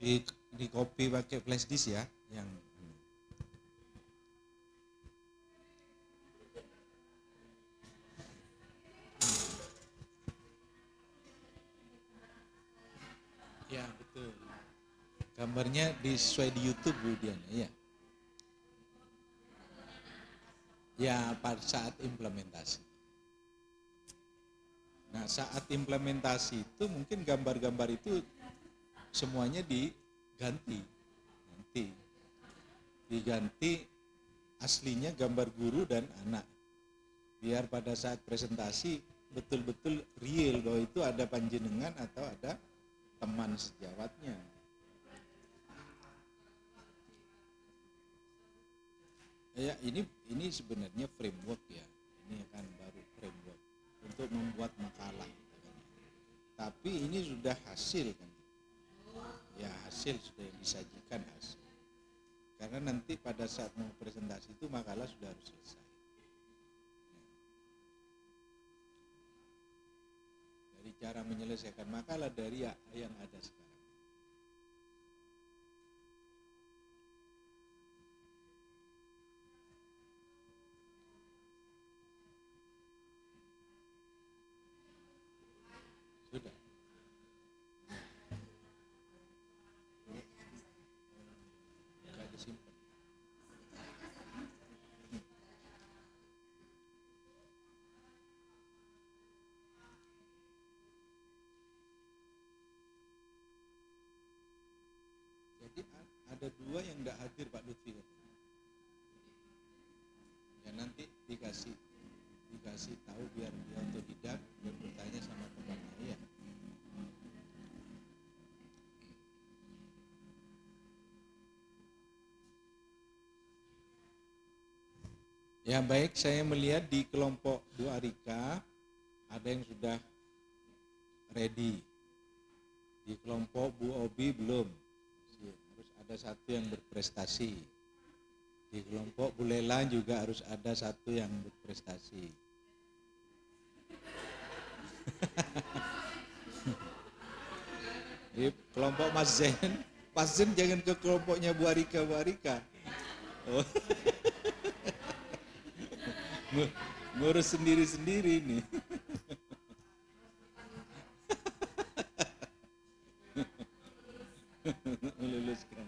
di copy pakai flash disk ya, yang ya betul. Gambarnya sesuai di YouTube Bu Diana, ya. Ya pada saat implementasi. Nah saat implementasi itu mungkin gambar-gambar itu semuanya diganti, diganti aslinya gambar guru dan anak. Biar pada saat presentasi betul-betul real bahwa itu ada panjenengan atau ada teman sejawatnya. Ya ini sebenarnya framework ya, ini kan baru framework untuk membuat makalah. Tapi ini sudah hasil kan, ya hasil sudah yang disajikan hasil. Karena nanti pada saat mau presentasi itu makalah sudah harus selesai. Dari cara menyelesaikan makalah dari yang ada sekarang. Sudah. Enggak disimpan. Jadi ada dua yang enggak hadir Pak Lutfi. Ya nanti dikasih tahu biar dia otodidak dan bertanya sama temannya ya. Ya baik, saya melihat di kelompok Bu Arika ada yang sudah ready. Di kelompok Bu Obi belum. Harus ada satu yang berprestasi. Di kelompok Bu Lela juga harus ada satu yang berprestasi. Di kelompok Mas Zen jangan ke kelompoknya Bu Arika. Oh. Ngurus sendiri-sendiri nih. Meluluskan.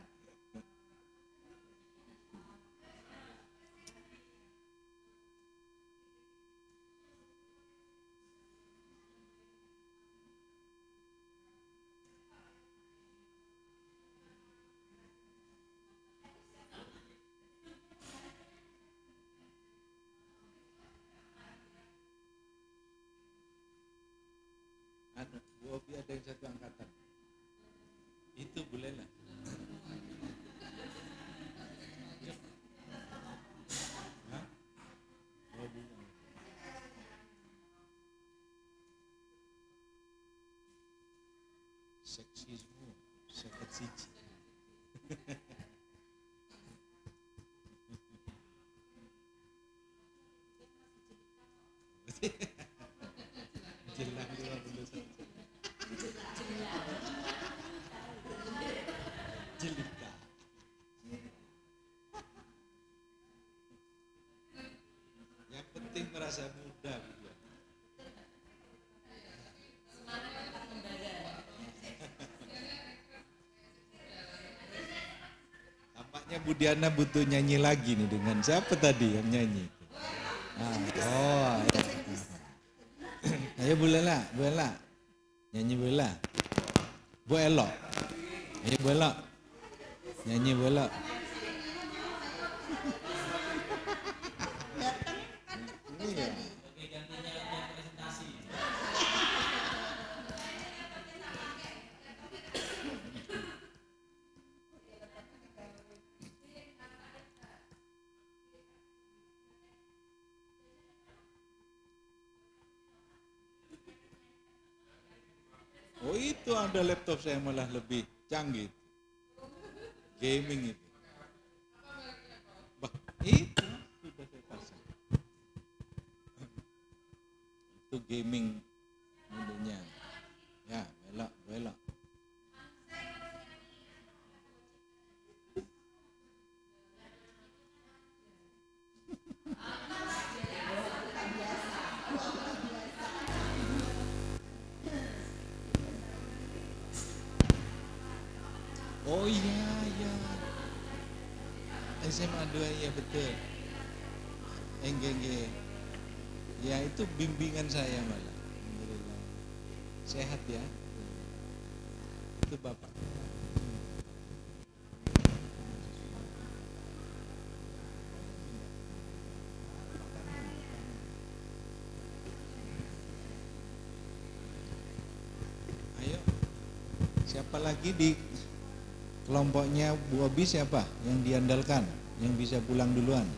Bu Obi ada yang satu angkatan. Itu boleh lah. Seksisme, seket siji. Jelang 51. Jelita. Yang penting merasa muda gitu. Tampaknya Bu Diana butuh nyanyi lagi nih dengan siapa tadi yang nyanyi? Ya. Ayo Bu Lela. Nyanyi Bu Lela. Bu Elok. Ayo Bu Elok. Nyanyi Bu Elok. Oh itu ada laptop saya malah lebih canggih. Gaming itu. Itu sudah saya pasang. Itu gaming modelnya. Ya, belok. Oh iya, iya. SMA 2 ya betul. Enggak. Ya itu bimbingan saya malah. Alhamdulillah. Sehat ya. Itu Bapak. Ayo. Siapa lagi di kelompoknya Bu Obi, siapa yang diandalkan, yang bisa pulang duluan?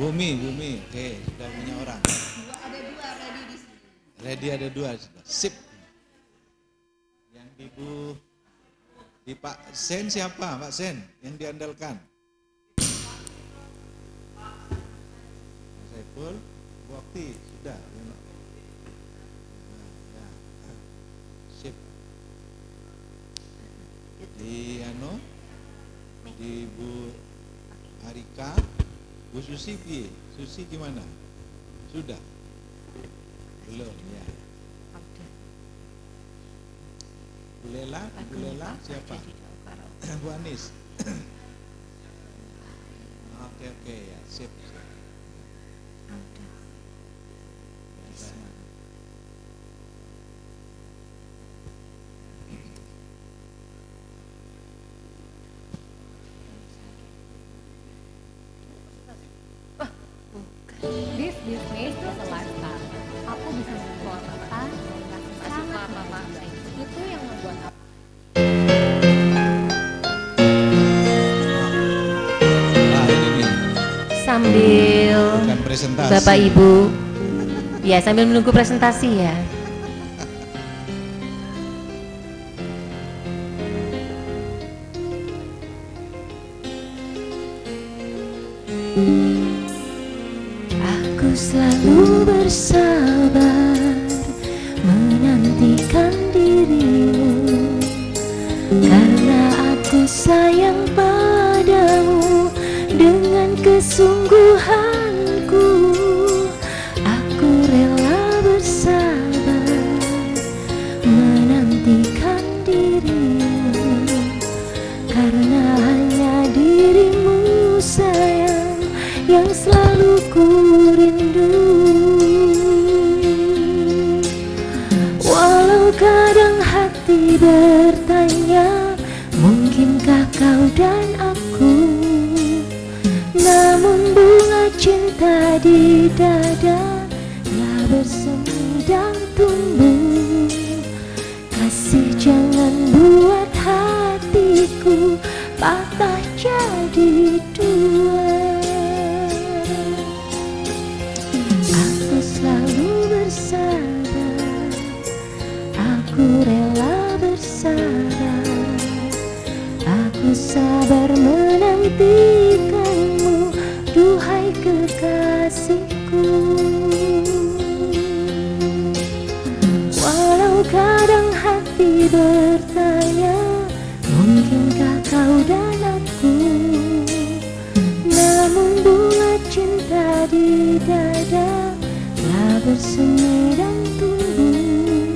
Bumi, oke, sudah punya orang. Ada dua ready di sini. Ready ada 2, sudah. Sip. Yang di Pak Sen siapa? Pak Sen yang diandalkan. Pak Saiful, Bu Okti, sudah. Nah, ya. Sip. Di Bu Harika, Bu Susi piye? Susi gimana? Sudah? Belum ya. Bu Lela siapa? Bu Anis. Oke ya, sip. This business is a lifestyle. Aku bisa menjual apa, kasih sangat itu yang membuat aku. Nah ini nih, Sambil bukan presentasi. Bapak Ibu, ya sambil menunggu presentasi ya. Aku selalu bersabar menantikan dirimu, karena aku sayang padamu dengan kesungguhanku. Aku rela bersabar menantikan dirimu, karena hanya dirimu sayang yang selalu ku rindu. Walau kadang hati bertanya, mungkinkah kau dan aku, namun bunga cinta di dada telah bersemi dan tumbuh. Kasih jangan buat hatiku patah jadi dua. Aku selalu bersabar, aku rela bersabar, aku sabar menantikanmu, duhai kekasihku. Walau kadang hati bertanya, mungkinkah kau dan aku, namun bunga cinta di dada telah bersemi dan tumbuh.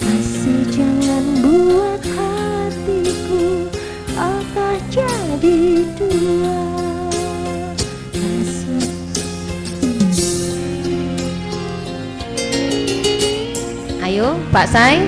Kasih jangan buat hatiku patah jadi dua. Ayo Pak Say.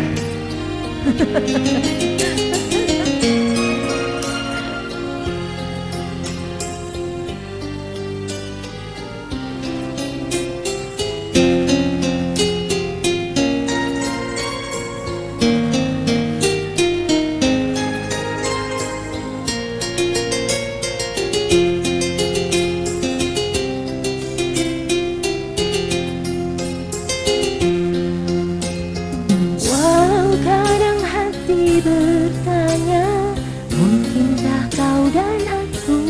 Walau kadang hati bertanya, mungkinkah kau dan aku,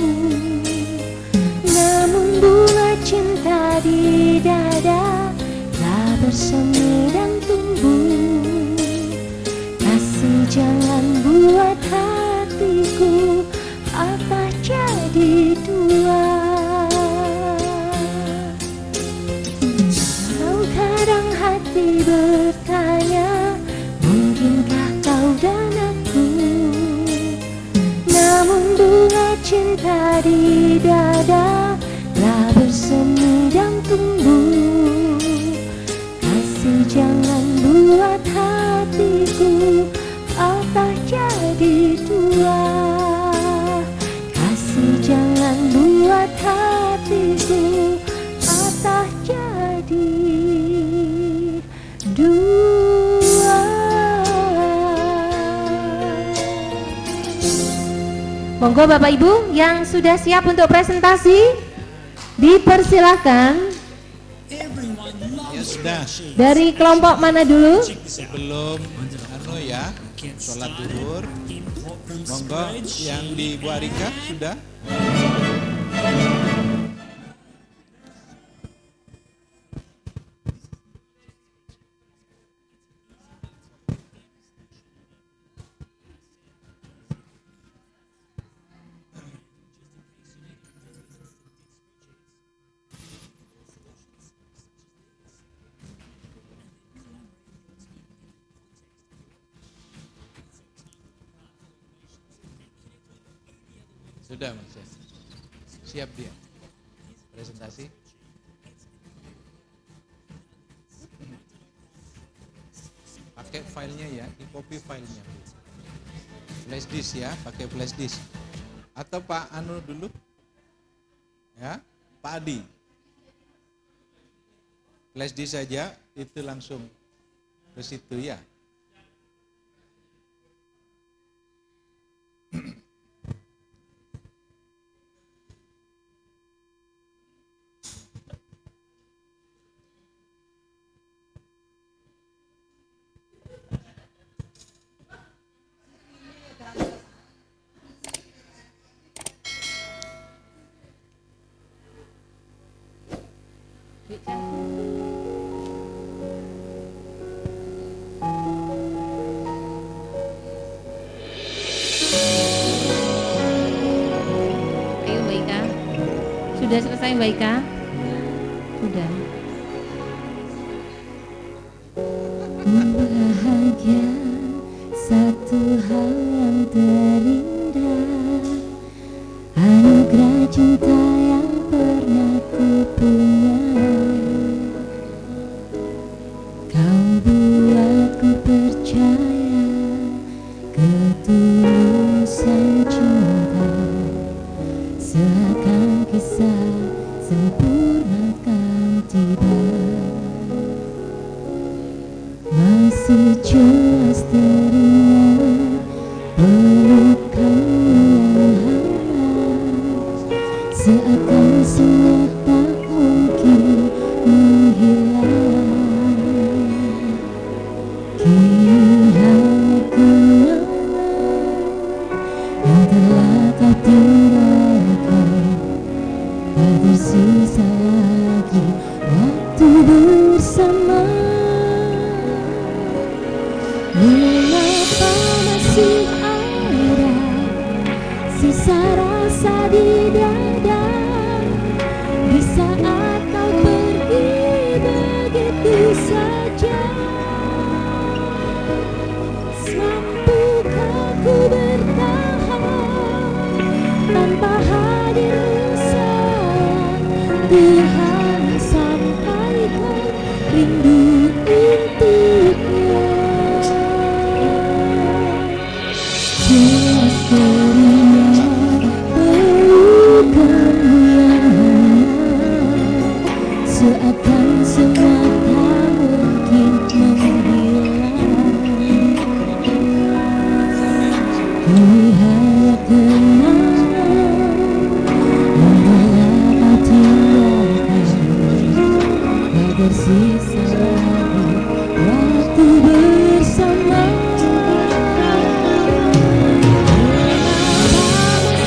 namun bunga cinta di dada telah bersemi dan tumbuh. Kasih jangan buat hatiku patah jadi dua. Walau kadang hati bertanya, mungkinkah kau dan cinta di dada telah bersemi dan tumbuh. Kasih jangan buat hatiku patah jadi dua. Kasih jangan buat hatiku patah jadi dua. Monggo Bapak Ibu yang sudah siap untuk presentasi, dipersilakan. Ya sudah, Dari kelompok mana dulu? sebelum ya, sholat duhur, monggo yang di Bu Arika sudah. Sudah Mas ya. Siap dia. Presentasi. Pakai filenya ya, di copy filenya. Flash disk ya, pakai flash disk. Atau Pak Anu dulu. Ya, Pak Adi. Flash disk saja itu langsung ke situ ya. Ayo Mbak Ika. Sudah selesai Mbak Ika? Sudah. Bahagia satu hal yang terindah, anugerah cinta yang pernah ku punya. Kau buatku percaya ketulusan cinta, seakan kisah sempurna kan tiba. Masih jelas teringat pelukanmu yang hangat, seakan sudah tak mungkin menghilang. Kini hanya kenangan yang telah kau tinggalkan, tak tersisa lagi waktu bersama. Mengapa masih ada sisa rasa di dada di saat kau pergi begitu saja? Mampukah ku bertahan tanpa hadirmu sayang? Tuhan sampaikan rindu untuknya. Jelas teringat pelukanmu yang hangat, seakan semua tak mungkin menghilang. Kini hanya kenangan yang telah kau tinggalkan, tak tersisa lagi waktu bersama.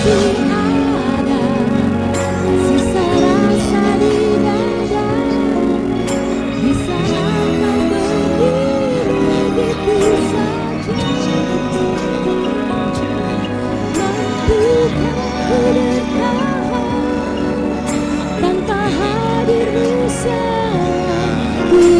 Masih ada sisa rasa di dada di saat kau pergi begitu saja. Mampukah ku bertahan tanpa hadirmu sayang? Ku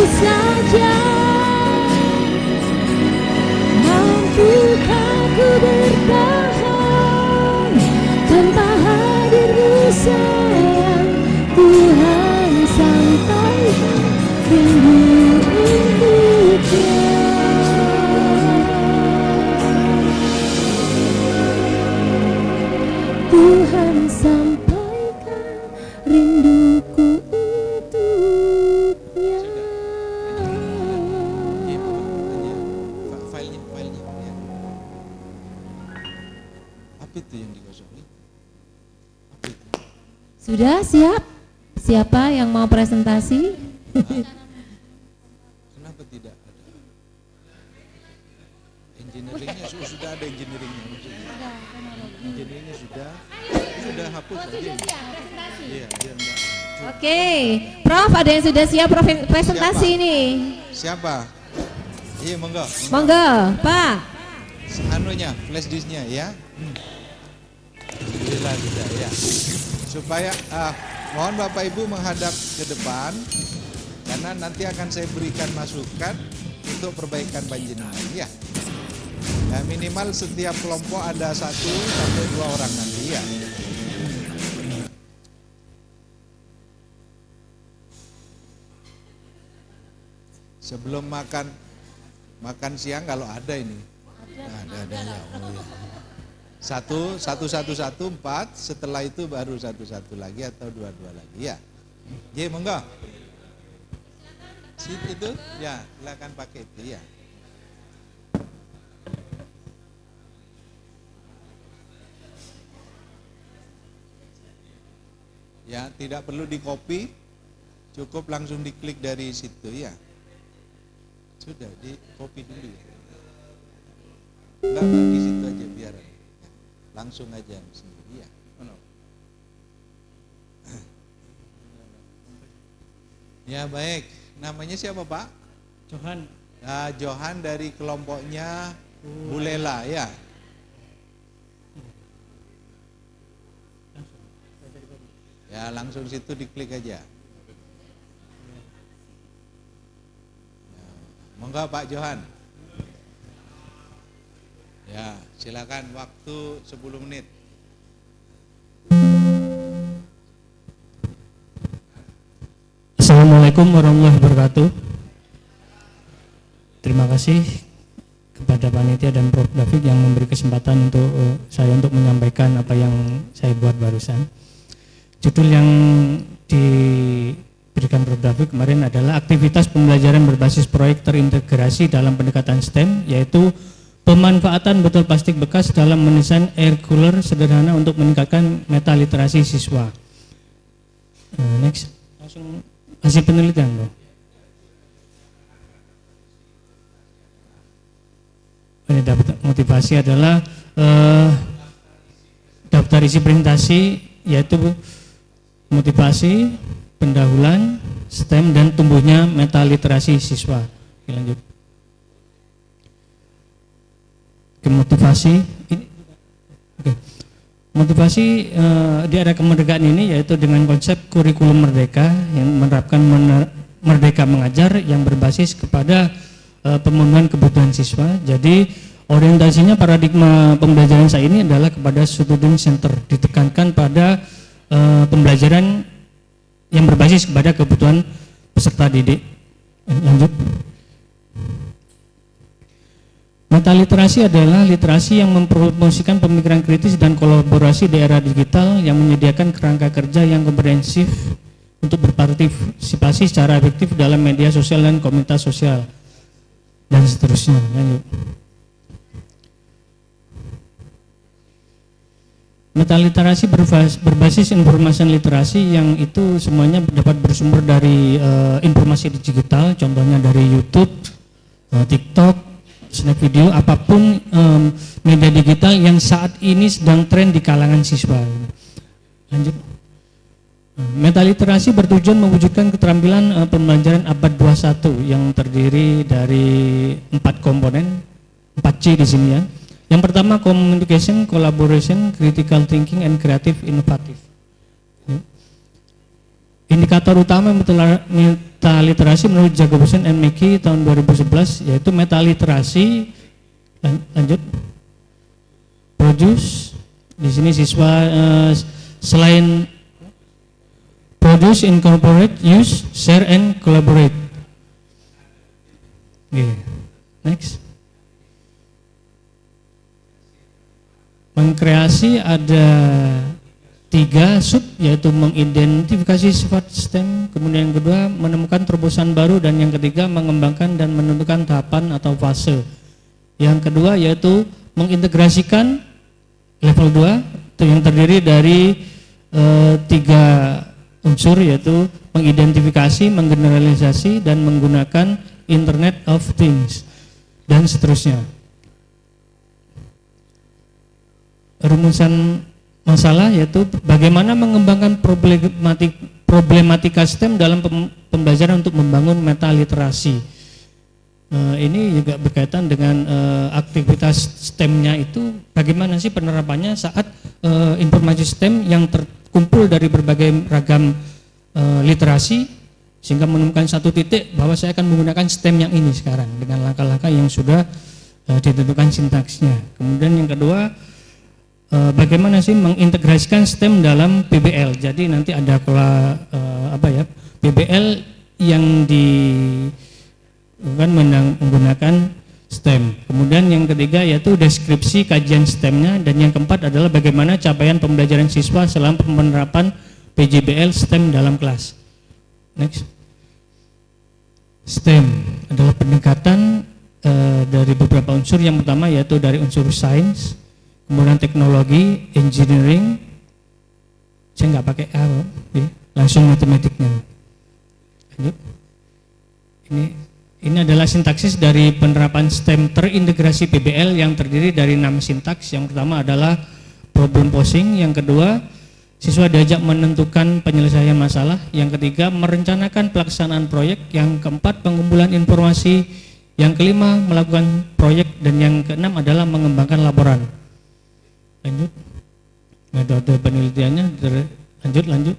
saja. Mampukah ku bertahan tanpa hadirmu sayang Tuhan, sampai rindu untuknya. Tuhan, sampaikan rinduku untuknya. Filenya ya. Apa itu yang dikosongin? Apa itu? Sudah siap? Siapa yang mau presentasi? Kenapa tidak ada? Engineeringnya sudah ada engineeringnya maksudnya. Engineeringnya sudah hapus aja. Iya, dia enggak. Oke, Prof, ada yang sudah siap presentasi ini? Siapa? Iya, monggo. Monggo, Pak. Anunya, flash disknya ya. Alhamdulillah sudah ya. Supaya mohon Bapak Ibu menghadap ke depan karena nanti akan saya berikan masukan untuk perbaikan panjenengan ya. Nah, minimal setiap kelompok ada 1 sampai 2 orang nanti ya. Sebelum makan siang kalau ada ini. Nah, ada ya. Oh, ya. 1, 4, setelah itu baru 1 lagi atau 2 lagi ya. Ye, monggo. Seat itu ya, silakan pakai itu ya. Ya, tidak perlu di copy, cukup langsung diklik dari situ ya. Sudah di copy dulu ya. Enggak di situ aja biar langsung aja sendiri ya. Ya baik, namanya siapa Pak? Johan. Nah, Johan dari kelompoknya Bulela ya. Ya langsung situ diklik aja. Ya, monggo Pak Johan. Ya, silakan waktu 10 menit. Assalamualaikum warahmatullahi wabarakatuh. Terima kasih kepada panitia dan Prof. David yang memberi kesempatan untuk saya untuk menyampaikan apa yang saya buat barusan. Judul yang diberikan Prof. David kemarin adalah aktivitas pembelajaran berbasis proyek terintegrasi dalam pendekatan STEM, yaitu pemanfaatan botol plastik bekas dalam mendesain air cooler sederhana untuk meningkatkan metaliterasi siswa. Next, langsung hasil penelitian loh. Ini dapat motivasi adalah daftar isi presentasi, yaitu motivasi, pendahuluan, STEM dan tumbuhnya metaliterasi siswa. Oke, lanjut. Motivasi ini, motivasi di era kemerdekaan ini yaitu dengan konsep kurikulum merdeka yang menerapkan merdeka mengajar yang berbasis kepada pemenuhan kebutuhan siswa. Jadi orientasinya paradigma pembelajaran saya ini adalah kepada student center, ditekankan pada pembelajaran yang berbasis kepada kebutuhan peserta didik. Lanjut. Metaliterasi adalah literasi yang mempromosikan pemikiran kritis dan kolaborasi di era digital yang menyediakan kerangka kerja yang komprehensif untuk berpartisipasi secara efektif dalam media sosial dan komunitas sosial dan seterusnya. Lanjut. Metaliterasi berbasis informasi literasi yang itu semuanya dapat bersumber dari informasi digital, contohnya dari YouTube, TikTok, Snap video, apapun media digital yang saat ini sedang tren di kalangan siswa. Lanjut. Metaliterasi bertujuan mewujudkan keterampilan pembelajaran abad 21 yang terdiri dari 4 komponen, 4C di sini ya. Yang pertama communication, collaboration, critical thinking, and creative innovative. Indikator utama meta literasi menurut Jacobson and McKee tahun 2011, yaitu meta literasi. Lanjut. Produce. Di sini siswa selain produce, incorporate, use, share, and collaborate. Oke, next. Mengkreasi ada 3 sub, yaitu mengidentifikasi sifat STEM, kemudian yang kedua menemukan terobosan baru, dan yang ketiga mengembangkan dan menentukan tahapan atau fase. Yang kedua yaitu mengintegrasikan level 2 yang terdiri dari 3 unsur, yaitu mengidentifikasi, menggeneralisasi, dan menggunakan Internet of Things, dan seterusnya. Rumusan masalah yaitu bagaimana mengembangkan problematika STEM dalam pembelajaran untuk membangun meta literasi. Ini juga berkaitan dengan aktivitas STEM-nya itu, bagaimana sih penerapannya saat informasi STEM yang terkumpul dari berbagai ragam literasi, sehingga menemukan satu titik bahwa saya akan menggunakan STEM yang ini sekarang dengan langkah-langkah yang sudah ditentukan sintaksnya. Kemudian yang kedua, bagaimana sih mengintegrasikan STEM dalam PBL. Jadi nanti ada PBL yang menggunakan STEM. Kemudian yang ketiga yaitu deskripsi kajian STEM-nya, dan yang keempat adalah bagaimana capaian pembelajaran siswa selama penerapan PJBL STEM dalam kelas. Next. STEM adalah pendekatan dari beberapa unsur. Yang pertama yaitu dari unsur sains, kemudian teknologi, engineering. Saya nggak pakai A, langsung matematiknya. Lanjut. Ini adalah sintaksis dari penerapan STEM terintegrasi PBL yang terdiri dari 6 sintaks. Yang pertama adalah problem posing, yang kedua siswa diajak menentukan penyelesaian masalah, yang ketiga merencanakan pelaksanaan proyek, yang keempat pengumpulan informasi, yang kelima melakukan proyek, dan yang keenam adalah mengembangkan laporan. Lanjut. Metode penelitiannya, lanjut.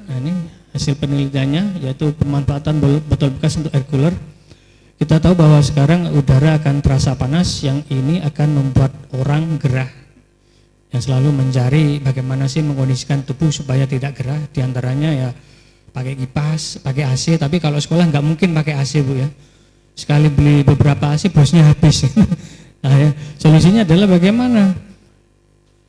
Nah, ini hasil penelitiannya yaitu pemanfaatan botol bekas untuk air cooler. Kita tahu bahwa sekarang udara akan terasa panas, yang ini akan membuat orang gerah, yang selalu mencari bagaimana sih mengkondisikan tubuh supaya tidak gerah. Di antaranya ya pakai kipas, pakai AC, tapi kalau sekolah nggak mungkin pakai AC, Bu ya. Sekali beli beberapa AC bosnya habis. Nah, ya, solusinya adalah bagaimana?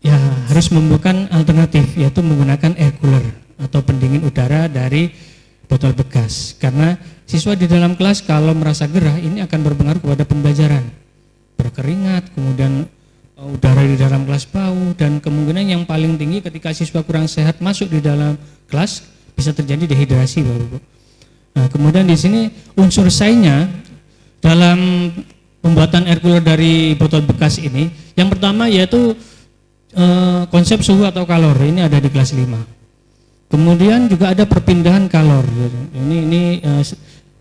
Ya harus membuat alternatif, yaitu menggunakan air cooler atau pendingin udara dari botol bekas. Karena siswa di dalam kelas kalau merasa gerah, ini akan berpengaruh kepada pembelajaran. Berkeringat, kemudian udara di dalam kelas bau, dan kemungkinan yang paling tinggi ketika siswa kurang sehat masuk di dalam kelas bisa terjadi dehidrasi, Bapak-Ibu. Nah, kemudian di sini unsur sainsnya dalam pembuatan air cooler dari botol bekas ini, yang pertama yaitu konsep suhu atau kalor. Ini ada di kelas 5. Kemudian juga ada perpindahan kalor. Ini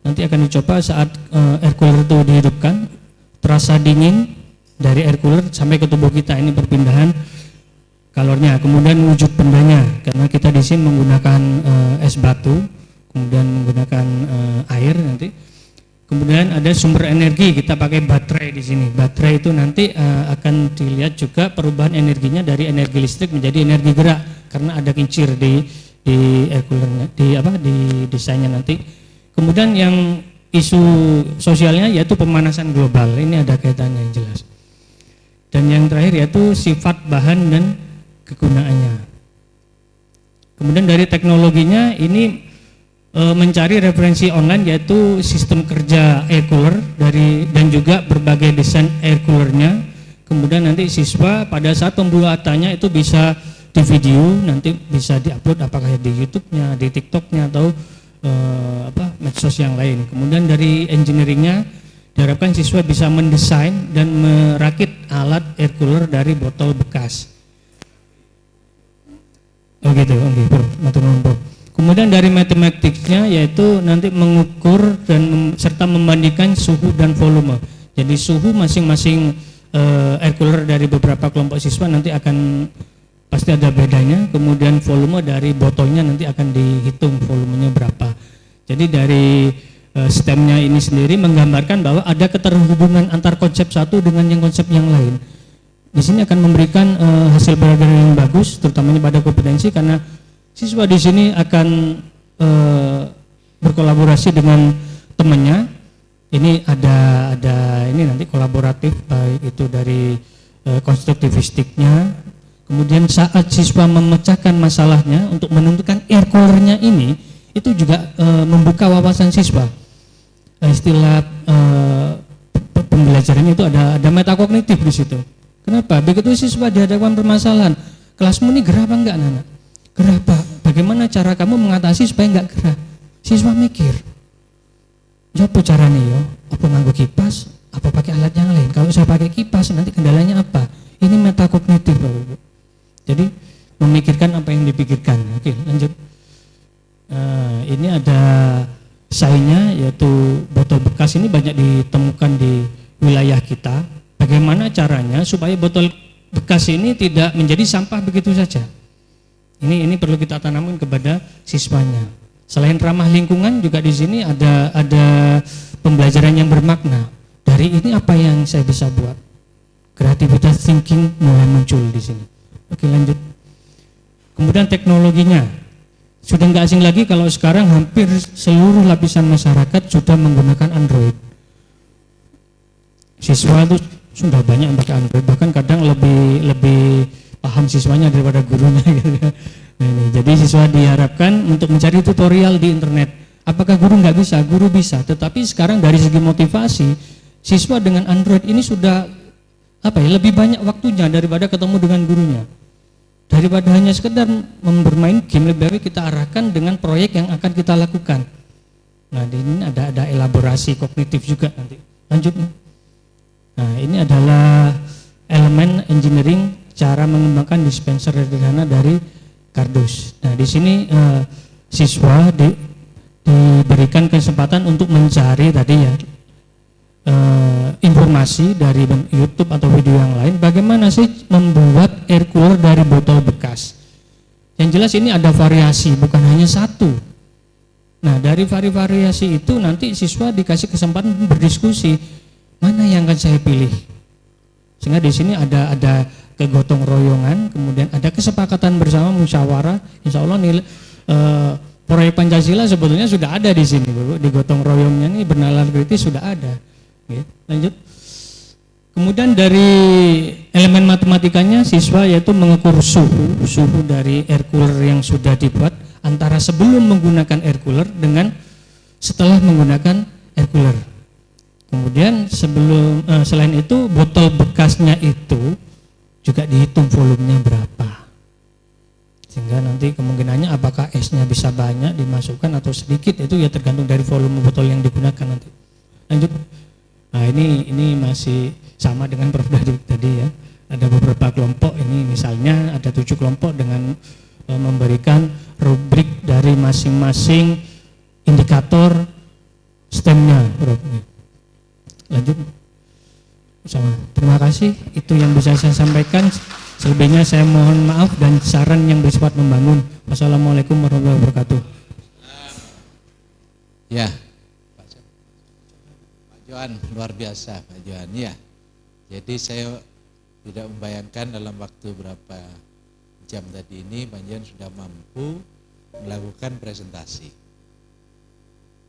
nanti akan dicoba saat air cooler itu dihidupkan, terasa dingin dari air cooler sampai ke tubuh kita. Ini perpindahan kalornya. Kemudian wujud bendanya, karena kita di sini menggunakan es batu, kemudian menggunakan air nanti. Kemudian ada sumber energi, kita pakai baterai di sini. Baterai itu nanti akan dilihat juga perubahan energinya dari energi listrik menjadi energi gerak, karena ada kincir di air coolernya, di desainnya nanti. Kemudian yang isu sosialnya yaitu pemanasan global. Ini ada kaitannya yang jelas. Dan yang terakhir yaitu sifat bahan dan kegunaannya. Kemudian dari teknologinya ini mencari referensi online, yaitu sistem kerja air cooler dan juga berbagai desain air coolernya. Kemudian nanti siswa pada saat pembuatannya itu bisa di video, nanti bisa diupload apakah di YouTube-nya, di TikTok-nya, atau medsos yang lain. Kemudian dari engineering-nya diharapkan siswa bisa mendesain dan merakit alat air cooler dari botol bekas. Oh gitu, oke. Kemudian dari matematiknya yaitu nanti mengukur dan serta membandingkan suhu dan volume. Jadi suhu masing-masing air cooler dari beberapa kelompok siswa nanti akan pasti ada bedanya. Kemudian volume dari botolnya nanti akan dihitung volumenya berapa. Jadi dari STEM-nya ini sendiri menggambarkan bahwa ada keterhubungan antar konsep satu dengan yang konsep yang lain. Di sini akan memberikan hasil pelajaran yang bagus, terutamanya pada kompetensi, karena siswa di sini akan berkolaborasi dengan temannya. Ini ada ini nanti kolaboratif, baik itu dari konstruktivistiknya. Kemudian saat siswa memecahkan masalahnya untuk menentukan air coolernya ini, itu juga membuka wawasan siswa. Istilah pembelajarannya itu ada metakognitif di situ. Kenapa? Begitu siswa dihadapkan permasalahan, kelasmu ini gerah apa enggak, anak? Gerah, Pak. Bagaimana cara kamu mengatasi supaya enggak gerah? Siswa mikir. Apa caranya ya? Apa nganggo kipas? Apa pakai alat yang lain? Kalau saya pakai kipas nanti kendalanya apa? Ini metakognitif, Bapak Ibu. Jadi memikirkan apa yang dipikirkan. Oke, lanjut. Ini ada sayanya, yaitu botol bekas ini banyak ditemukan di wilayah kita. Bagaimana caranya supaya botol bekas ini tidak menjadi sampah begitu saja? Ini perlu kita tanamin kepada siswanya. Selain ramah lingkungan, juga di sini ada pembelajaran yang bermakna. Dari ini apa yang saya bisa buat? Kreativitas thinking mulai muncul di sini. Oke, lanjut. Kemudian teknologinya. Sudah nggak asing lagi kalau sekarang hampir seluruh lapisan masyarakat sudah menggunakan Android. Siswa itu sudah banyak yang pakai Android, bahkan kadang lebih paham siswanya daripada gurunya gitu. Nah, ini. Jadi siswa diharapkan untuk mencari tutorial di internet. Apakah guru nggak bisa? Guru bisa, tetapi sekarang dari segi motivasi, siswa dengan Android ini sudah lebih banyak waktunya daripada ketemu dengan gurunya. Daripada hanya sekedar bermain game, lebih baik kita arahkan dengan proyek yang akan kita lakukan. Nah, di ini ada elaborasi kognitif juga nanti. Lanjut. Nah, ini adalah elemen engineering, cara mengembangkan dispenser sederhana dari kardus. Nah, di sini siswa diberikan kesempatan untuk mencari tadi ya informasi dari YouTube atau video yang lain, bagaimana sih membuat air cooler dari botol bekas. Yang jelas ini ada variasi, bukan hanya satu. Nah, dari variasi itu nanti siswa dikasih kesempatan berdiskusi, mana yang akan saya pilih. Sehingga di sini ada kegotong royongan, kemudian ada kesepakatan bersama, musyawarah. Insya Allah nilai proyek Pancasila sebetulnya sudah ada di sini, Bu. Di gotong royongnya ini bernalar kritis sudah ada. Oke, lanjut. Kemudian dari elemen matematikanya, siswa yaitu mengukur suhu dari air cooler yang sudah dibuat antara sebelum menggunakan air cooler dengan setelah menggunakan air cooler. Kemudian selain itu botol bekasnya itu juga dihitung volumenya berapa, sehingga nanti kemungkinannya apakah esnya bisa banyak dimasukkan atau sedikit, itu ya tergantung dari volume botol yang digunakan nanti. Lanjut. Nah, ini masih sama dengan Prof tadi ya. Ada beberapa kelompok, ini misalnya ada 7 kelompok dengan memberikan rubrik dari masing-masing indikator STEM-nya, Prof. Lanjut. Sama. Terima kasih, itu yang bisa saya sampaikan. Selebihnya saya mohon maaf dan saran yang bersifat membangun. Wassalamualaikum warahmatullahi wabarakatuh. Ya, Pak Johan, luar biasa Pak Johan ya. Jadi saya tidak membayangkan dalam waktu berapa jam tadi ini Pak Johan sudah mampu melakukan presentasi.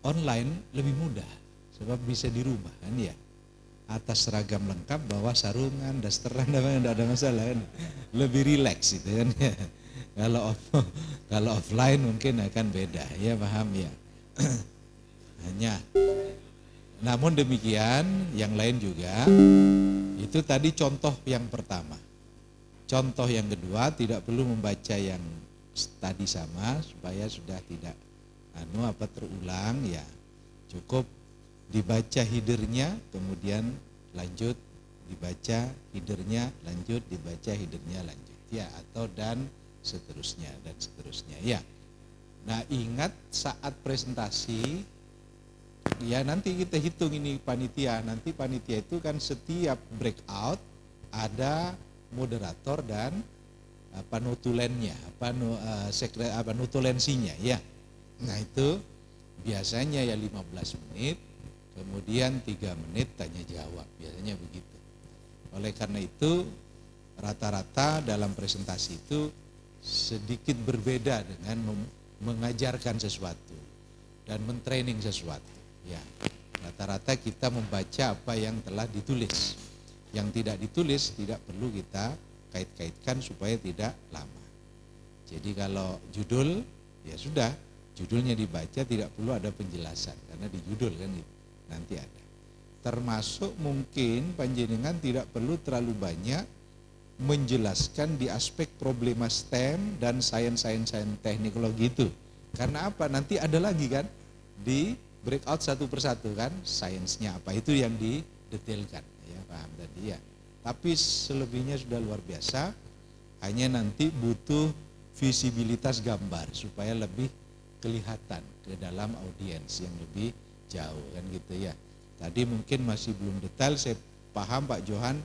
Online lebih mudah sebab bisa di rumah kan ya. Atas seragam lengkap, bawa sarungan, dasteran, tidak ada masalah kan. Lebih rileks itu kan ya. Kalau offline mungkin akan beda, ya paham ya. Hanya. Namun demikian, yang lain juga, itu tadi contoh yang pertama. Contoh yang kedua, tidak perlu membaca yang tadi sama supaya sudah tidak terulang ya. Cukup dibaca headernya, kemudian lanjut dibaca headernya, lanjut dibaca headernya, lanjut ya, atau dan seterusnya ya. Nah, ingat saat presentasi ya, nanti kita hitung ini panitia. Nanti panitia itu kan setiap breakout ada moderator dan nutulennya, nutulensinya ya. Nah, itu Biasanya ya 15 menit, kemudian 3 menit tanya jawab, biasanya begitu. Oleh karena itu rata-rata dalam presentasi itu sedikit berbeda dengan mengajarkan sesuatu dan mentraining sesuatu. Ya, rata-rata kita membaca apa yang telah ditulis. Yang tidak ditulis tidak perlu kita kait-kaitkan supaya tidak lama. Jadi kalau judul, ya sudah, judulnya dibaca, tidak perlu ada penjelasan karena di judul kan itu nanti ada. Termasuk mungkin panjenengan tidak perlu terlalu banyak menjelaskan di aspek problema STEM dan sains teknologi itu. Karena apa? Nanti ada lagi kan di breakout satu persatu kan, sainsnya apa itu yang didetailkan, ya paham tadi ya. Tapi selebihnya sudah luar biasa, hanya nanti butuh visibilitas gambar supaya lebih kelihatan ke dalam audiens yang lebih jauh kan gitu ya. Tadi mungkin masih belum detail, saya paham Pak Johan,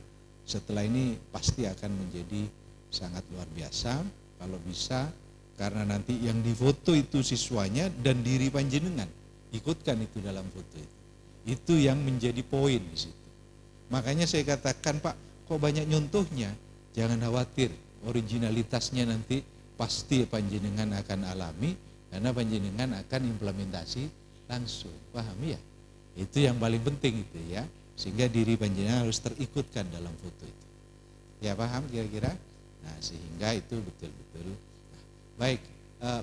setelah ini pasti akan menjadi sangat luar biasa kalau bisa, karena nanti yang difoto itu siswanya dan diri panjenengan, ikutkan itu dalam foto itu. Itu yang menjadi poin di situ. Makanya saya katakan Pak, kok banyak nyontohnya? Jangan khawatir, originalitasnya nanti pasti panjenengan akan alami karena panjenengan akan implementasi langsung. Paham ya? Itu yang paling penting itu ya. Sehingga diri panjenengan harus terikutkan dalam foto itu. Ya paham kira-kira? Nah sehingga itu betul-betul. Nah, baik,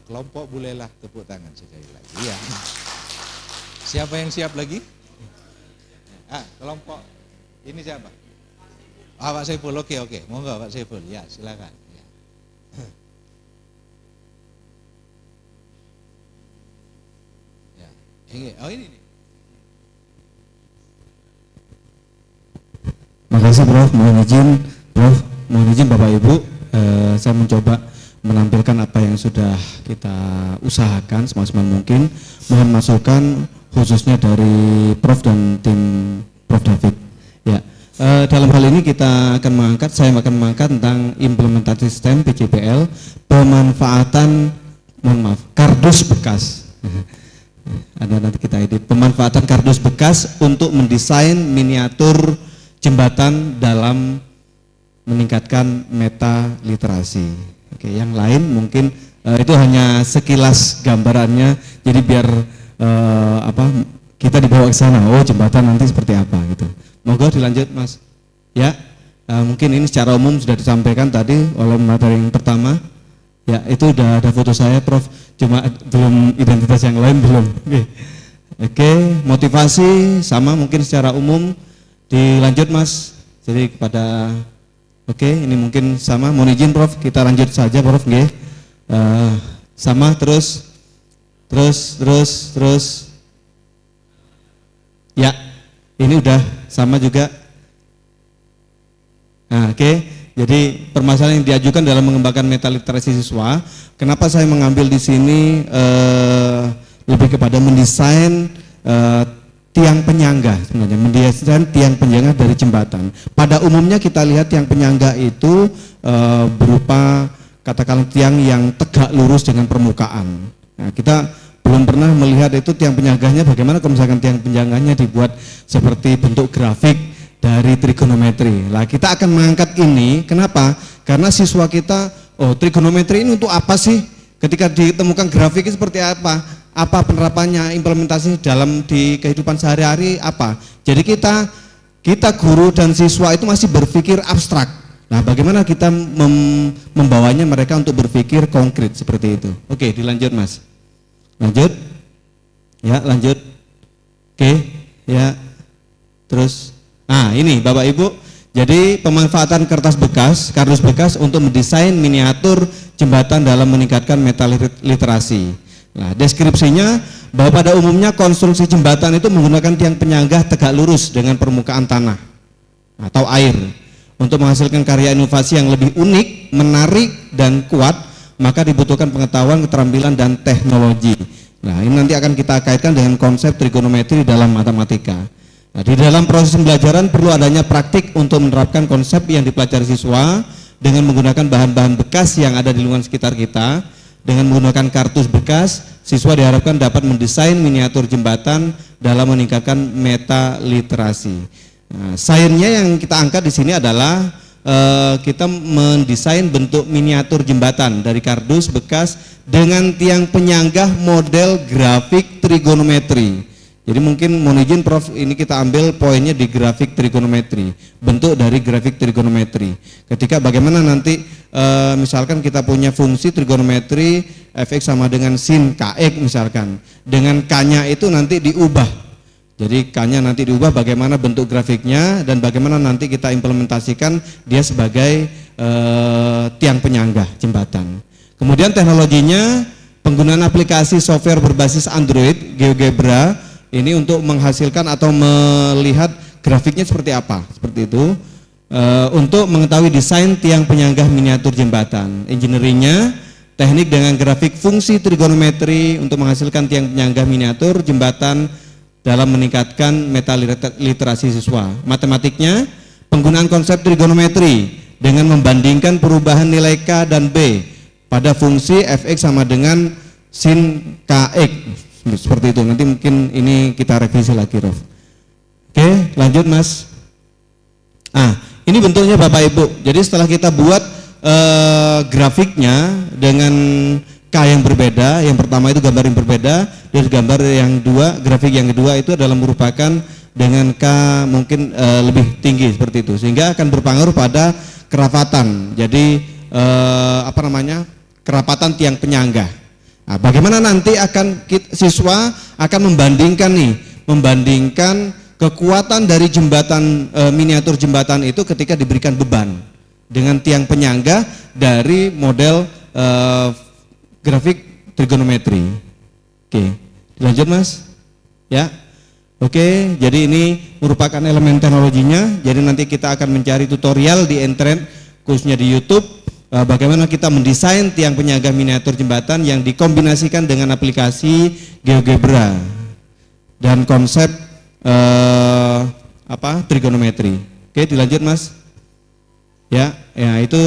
kelompok bolehlah tepuk tangan sekali lagi ya. Siapa yang siap lagi? Kelompok ini siapa? Pak Saiful, oke. Monggo Pak Saiful, ya silakan. Ya. Ya. Ini nih. Makasih Prof, mohon izin Bapak Ibu, saya mencoba menampilkan apa yang sudah kita usahakan semaksimal mungkin. Mohon masukan khususnya dari Prof dan tim Prof David. Ya, dalam hal ini saya akan mengangkat tentang implementasi STEM PJPL, pemanfaatan, kardus bekas. Ada nanti kita edit, pemanfaatan kardus bekas untuk mendesain miniatur jembatan dalam meningkatkan meta literasi. Oke, yang lain mungkin itu hanya sekilas gambarannya, jadi biar kita dibawa ke sana. Oh, jembatan nanti seperti apa gitu. Monggo dilanjut Mas. Ya, mungkin ini secara umum sudah disampaikan tadi oleh materi yang pertama. Ya, itu udah ada foto saya Prof, cuma belum identitas yang lain belum. Oke, motivasi sama mungkin secara umum. Dilanjut Mas, jadi kepada ini mungkin sama, mohon izin Prof, kita lanjut saja Prof, sama terus, ya, ini udah sama juga. Nah, jadi permasalahan yang diajukan dalam mengembangkan meta literasi siswa, kenapa saya mengambil di sini lebih kepada mendesain tiang penyangga, sebenarnya mendesain tiang penyangga dari jembatan. Pada umumnya kita lihat tiang penyangga itu berupa katakanlah tiang yang tegak lurus dengan permukaan. Nah, kita belum pernah melihat itu tiang penyangganya bagaimana kalau misalkan tiang penyangganya dibuat seperti bentuk grafik dari trigonometri. Lah kita akan mengangkat ini, kenapa? Karena siswa kita, trigonometri ini untuk apa sih? Ketika ditemukan grafiknya seperti apa? Apa penerapannya, implementasi di kehidupan sehari-hari apa? Jadi kita guru dan siswa itu masih berpikir abstrak. Nah, bagaimana kita membawanya mereka untuk berpikir konkret seperti itu? Oke, dilanjut Mas. Lanjut. Ya, lanjut. Oke, ya. Terus, ini Bapak Ibu. Jadi pemanfaatan kardus bekas untuk mendesain miniatur jembatan dalam meningkatkan meta literasi. Nah, deskripsinya bahwa pada umumnya konstruksi jembatan itu menggunakan tiang penyangga tegak lurus dengan permukaan tanah atau air. Untuk menghasilkan karya inovasi yang lebih unik, menarik, dan kuat, maka dibutuhkan pengetahuan, keterampilan, dan teknologi. Nah, ini nanti akan kita kaitkan dengan konsep trigonometri dalam matematika. Nah, di dalam proses pembelajaran perlu adanya praktik untuk menerapkan konsep yang dipelajari siswa dengan menggunakan bahan-bahan bekas yang ada di lingkungan sekitar kita. dengan menggunakan kartus bekas, siswa diharapkan dapat mendesain miniatur jembatan dalam meningkatkan meta literasi. Nah, sainsnya yang kita angkat di sini adalah kita mendesain bentuk miniatur jembatan dari kardus bekas dengan tiang penyanggah model grafik trigonometri. Jadi mungkin mohon izin Prof, ini kita ambil poinnya di grafik trigonometri, bentuk dari grafik trigonometri. Ketika bagaimana nanti misalkan kita punya fungsi trigonometri fx sama dengan sin kx misalkan, dengan k-nya itu nanti diubah. Jadi K-nya nanti diubah bagaimana bentuk grafiknya dan bagaimana nanti kita implementasikan dia sebagai tiang penyanggah jembatan. Kemudian teknologinya penggunaan aplikasi software berbasis Android GeoGebra ini untuk menghasilkan atau melihat grafiknya seperti apa, seperti itu. Untuk mengetahui desain tiang penyanggah miniatur jembatan. Engineeringnya teknik dengan grafik fungsi trigonometri untuk menghasilkan tiang penyanggah miniatur jembatan dalam meningkatkan meta literasi siswa. Matematiknya, penggunaan konsep trigonometri dengan membandingkan perubahan nilai K dan B pada fungsi fx sama dengan sin kx. Seperti itu, nanti mungkin ini kita revisi lagi, Prof. Oke, lanjut Mas. Ini bentuknya Bapak Ibu. Jadi setelah kita buat grafiknya dengan K yang berbeda, yang pertama itu gambar yang berbeda, dan gambar yang kedua, grafik yang kedua itu adalah merupakan dengan K mungkin lebih tinggi seperti itu, sehingga akan berpengaruh pada kerapatan. Jadi kerapatan tiang penyanggah. Nah, bagaimana nanti siswa akan membandingkan kekuatan dari jembatan miniatur jembatan itu ketika diberikan beban dengan tiang penyanggah dari model grafik trigonometri. Oke, dilanjut Mas. Ya. Oke, jadi ini merupakan elemen teknologinya. Jadi nanti kita akan mencari tutorial di internet, khususnya di YouTube, bagaimana kita mendesain tiang penyanggah miniatur jembatan yang dikombinasikan dengan aplikasi GeoGebra dan konsep trigonometri. Oke, dilanjut Mas. Ya, itu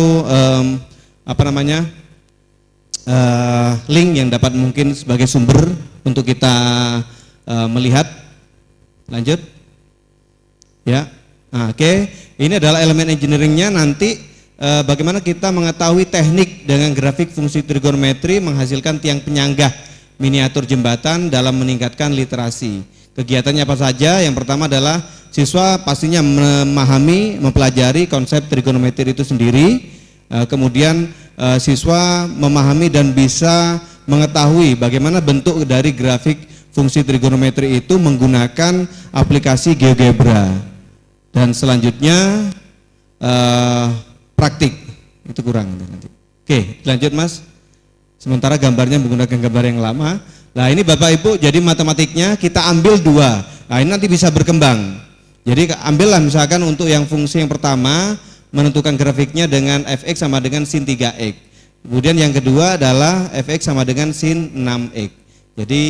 link yang dapat mungkin sebagai sumber untuk kita melihat. Lanjut. Ya. Oke. Ini adalah elemen engineeringnya nanti bagaimana kita mengetahui teknik dengan grafik fungsi trigonometri menghasilkan tiang penyanggah miniatur jembatan dalam meningkatkan literasi. Kegiatannya apa saja? Yang pertama adalah siswa pastinya mempelajari konsep trigonometri itu sendiri. Kemudian siswa memahami dan bisa mengetahui bagaimana bentuk dari grafik fungsi trigonometri itu menggunakan aplikasi GeoGebra. Dan selanjutnya praktik, itu kurang nanti. Oke, lanjut Mas. Sementara gambarnya menggunakan gambar yang lama. Nah ini Bapak Ibu, jadi matematiknya kita ambil dua. Nah ini nanti bisa berkembang. Jadi ambillah misalkan untuk yang fungsi yang pertama menentukan grafiknya dengan fx sama dengan sin 3x. Kemudian yang kedua adalah fx sama dengan sin 6x. Jadi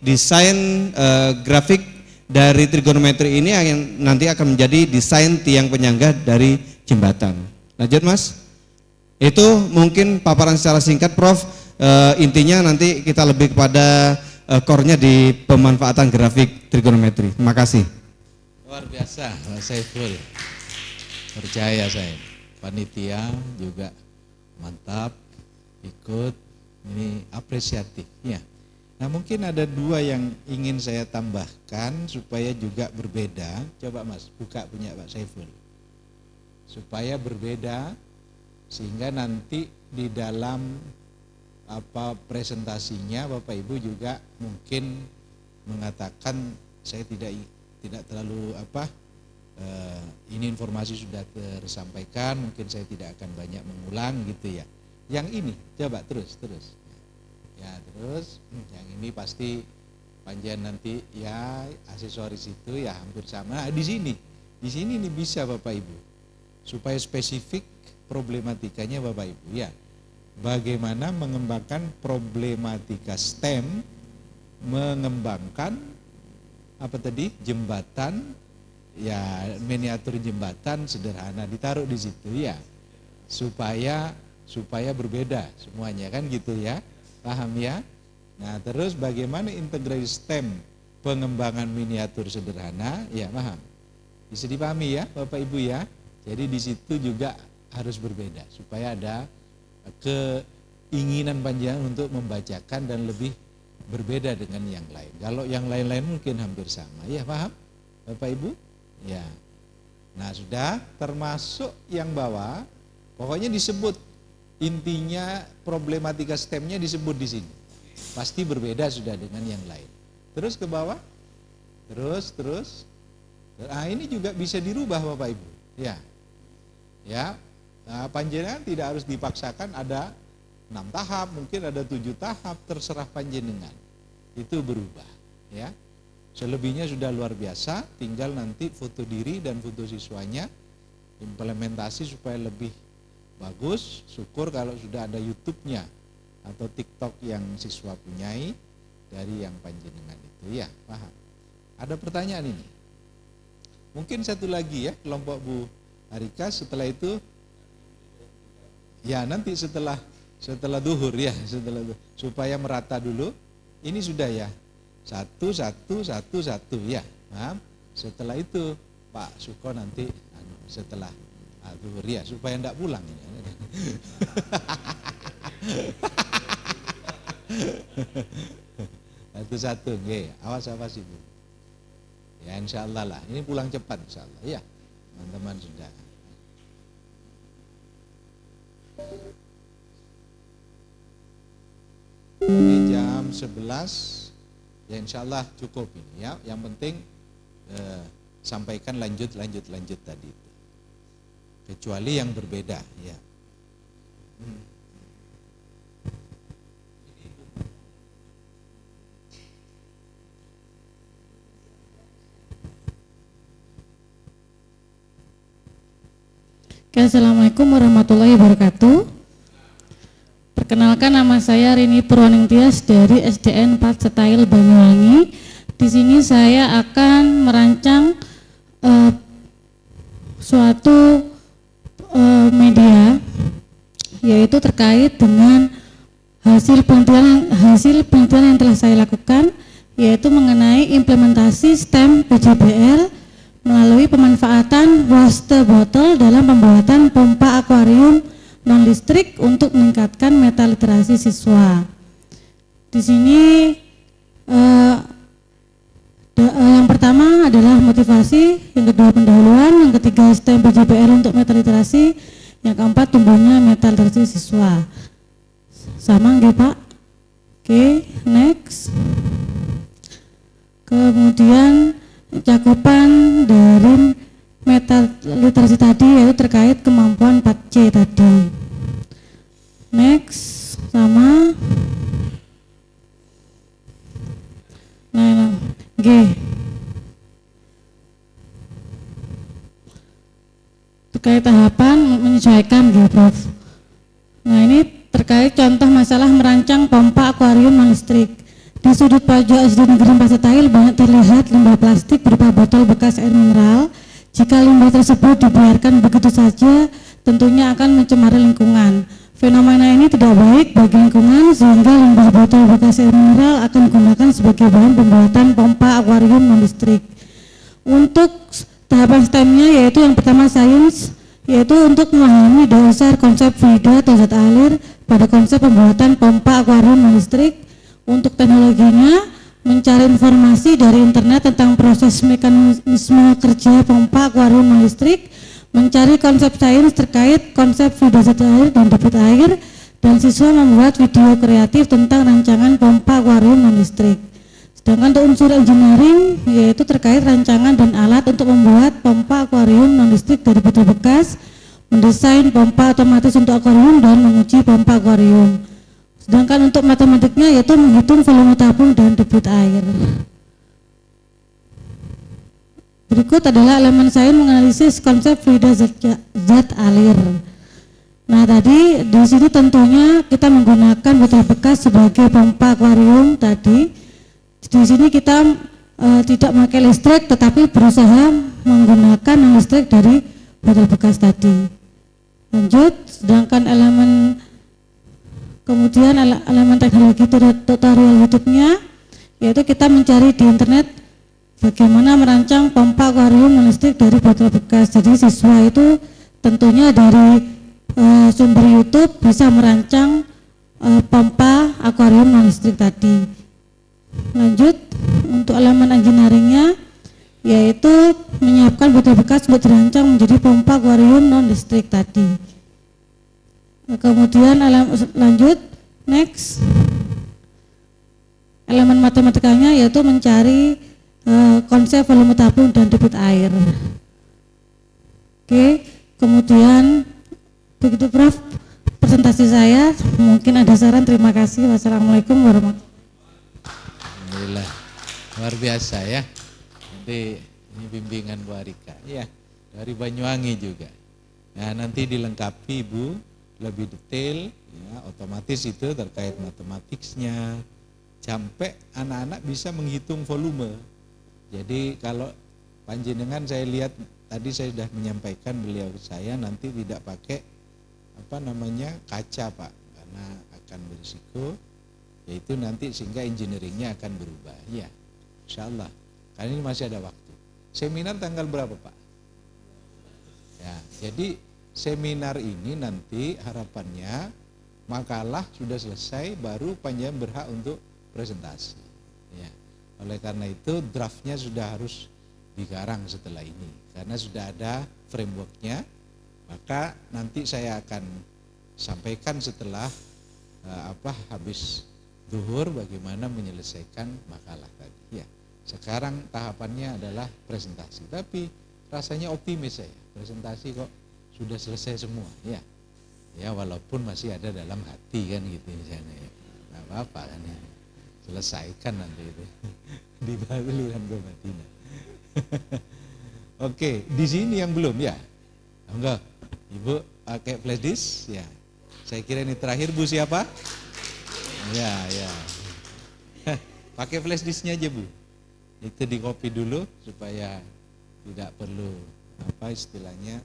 desain grafik dari trigonometri ini yang nanti akan menjadi desain tiang penyanggah dari jembatan. Lanjut Mas. Itu mungkin paparan secara singkat Prof. Intinya nanti kita lebih kepada core-nya di pemanfaatan grafik trigonometri. Terima kasih. Luar biasa Mas Saiful. Percaya saya, panitia juga mantap, ikut, ini apresiatif ya. Nah mungkin ada dua yang ingin saya tambahkan supaya juga berbeda. Coba Mas buka punya Pak Saiful. Supaya berbeda sehingga nanti di dalam presentasinya Bapak Ibu juga mungkin mengatakan saya tidak terlalu ini informasi sudah tersampaikan, mungkin saya tidak akan banyak mengulang gitu ya. Yang ini coba terus. Ya terus, yang ini pasti panjang nanti ya aksesoris itu ya hampir sama. Nah, di sini nih bisa Bapak Ibu supaya spesifik problematikanya Bapak Ibu ya. Bagaimana mengembangkan problematika STEM, mengembangkan jembatan ya, miniatur jembatan sederhana ditaruh di situ ya supaya berbeda semuanya kan gitu ya. Paham ya? Nah, terus bagaimana integrasi STEM pengembangan miniatur sederhana? Ya, paham. Bisa dipahami ya, Bapak Ibu ya. Jadi di situ juga harus berbeda supaya ada keinginan panjenengan untuk membacakan dan lebih berbeda dengan yang lain. Kalau yang lain-lain mungkin hampir sama. Ya, paham? Bapak Ibu? Ya. Nah, sudah termasuk yang bawah, pokoknya disebut intinya problematika STEM-nya disebut di sini. Pasti berbeda sudah dengan yang lain. Terus ke bawah. Terus. Nah, ini juga bisa dirubah Bapak Ibu. Ya. Ya. Nah, panjenengan tidak harus dipaksakan ada 6 tahap, mungkin ada 7 tahap, terserah panjenengan. Itu berubah, ya. Selebihnya sudah luar biasa, tinggal nanti foto diri dan foto siswanya implementasi supaya lebih bagus. Syukur kalau sudah ada YouTube-nya atau TikTok yang siswa punyai dari yang panjenengan itu. Ya, paham. Ada pertanyaan ini? Mungkin satu lagi ya, kelompok Bu Arika, setelah itu ya nanti setelah duhur ya, supaya merata dulu. Ini sudah ya, satu ya, paham? Setelah itu Pak Suko nanti setelah duhur ya, supaya enggak pulang ini. Satu-satu, awas Ibu. Ya insya Allah lah, ini pulang cepat insya Allah ya, teman-teman sudah. Ini jam 11 ya, insya Allah cukup ini ya. Yang penting sampaikan lanjut tadi itu. Kecuali yang berbeda ya. Assalamualaikum warahmatullahi wabarakatuh. Perkenalkan, nama saya Rini Purwaning Tias dari SDN 4 Setail Banyuwangi. Di sini saya akan merancang suatu media, yaitu terkait dengan hasil penelitian yang telah saya lakukan, yaitu mengenai implementasi STEM PJBL melalui pemanfaatan waste bottle dalam pembuatan pompa akuarium non listrik untuk meningkatkan metaliterasi siswa. Di sini yang pertama adalah motivasi, yang kedua pendahuluan, yang ketiga STEM PJBL untuk metaliterasi, yang keempat tumbuhnya metaliterasi siswa. Sama nggih Pak? Oke, next. Kemudian cakupan dari metaliterasi tadi yaitu terkait kemampuan 4C tadi. Next, sama. Nah, G. Terkait tahapan menyesuaikan G, Prof. Nah, ini terkait contoh masalah merancang pompa akuarium non listrik. Di sudut pojok SD Negeri 4 Setail banyak terlihat limbah plastik berupa botol bekas air mineral. Jika limbah tersebut dibiarkan begitu saja, tentunya akan mencemari lingkungan. Fenomena ini tidak baik bagi lingkungan, sehingga limbah botol bekas air mineral akan digunakan sebagai bahan pembuatan pompa akuarium non listrik. Untuk tahapan STEM-nya yaitu yang pertama sains, yaitu untuk memahami dasar konsep fluida atau zat alir pada konsep pembuatan pompa akuarium non listrik. Untuk teknologinya, mencari informasi dari internet tentang proses mekanisme kerja pompa akuarium non listrik, mencari konsep sains terkait konsep fluida zat air dan debit air, dan siswa membuat video kreatif tentang rancangan pompa akuarium non listrik. Sedangkan untuk unsur engineering yaitu terkait rancangan dan alat untuk membuat pompa akuarium non listrik dari botol bekas, mendesain pompa otomatis untuk akuarium dan menguji pompa akuarium. Sedangkan untuk matematiknya yaitu menghitung volume tabung dan debit air. Berikut adalah elemen sains menganalisis konsep fluida zat alir. Nah, tadi di sini tentunya kita menggunakan botol bekas sebagai pompa akuarium tadi. Di sini kita tidak memakai listrik, tetapi berusaha menggunakan listrik dari botol bekas tadi. Lanjut, sedangkan elemen Kemudian elemen teknologi tutorial YouTube-nya, yaitu kita mencari di internet bagaimana merancang pompa akuarium non listrik dari botol bekas. Jadi siswa itu tentunya dari sumber YouTube bisa merancang pompa akuarium non listrik tadi. Lanjut untuk elemen engineeringnya, yaitu menyiapkan botol bekas untuk dirancang menjadi pompa akuarium non listrik tadi. Kemudian lanjut next elemen matematikanya, yaitu mencari konsep volume tabung dan debit air. Oke, kemudian begitu Prof presentasi saya. Mungkin ada saran. Terima kasih. Wassalamualaikum warahmatullahi wabarakatuh. Alhamdulillah, luar biasa ya. Nanti ini bimbingan Bu Arika ya, dari Banyuwangi juga. Nah, nanti dilengkapi Ibu lebih detail ya, otomatis itu terkait matematiknya, sampai anak-anak bisa menghitung volume. Jadi kalau panjenengan, saya lihat tadi saya sudah menyampaikan beliau saya nanti tidak pakai kaca Pak, karena akan berisiko, yaitu nanti sehingga engineeringnya akan berubah ya, insyaallah. Karena ini masih ada waktu. Seminar tanggal berapa Pak? Ya, jadi seminar ini nanti harapannya makalah sudah selesai, baru panjenengan berhak untuk presentasi. Ya. Oleh karena itu draftnya sudah harus digarang setelah ini, karena sudah ada frameworknya. Maka nanti saya akan sampaikan setelah habis zuhur bagaimana menyelesaikan makalah tadi. Ya. Sekarang tahapannya adalah presentasi, tapi rasanya optimis saya, presentasi kok sudah selesai semua ya. Ya walaupun masih ada dalam hati kan gitu misalnya ya. Nggak apa-apa kan ya. Selesaikan nanti itu di Bali dan ke Madinah. Oke, di sini yang belum ya. Enggak. Ibu pakai flash disk ya. Saya kira ini terakhir. Bu siapa? Ya. Pakai flash disknya aja Bu. Itu di copy dulu supaya tidak perlu istilahnya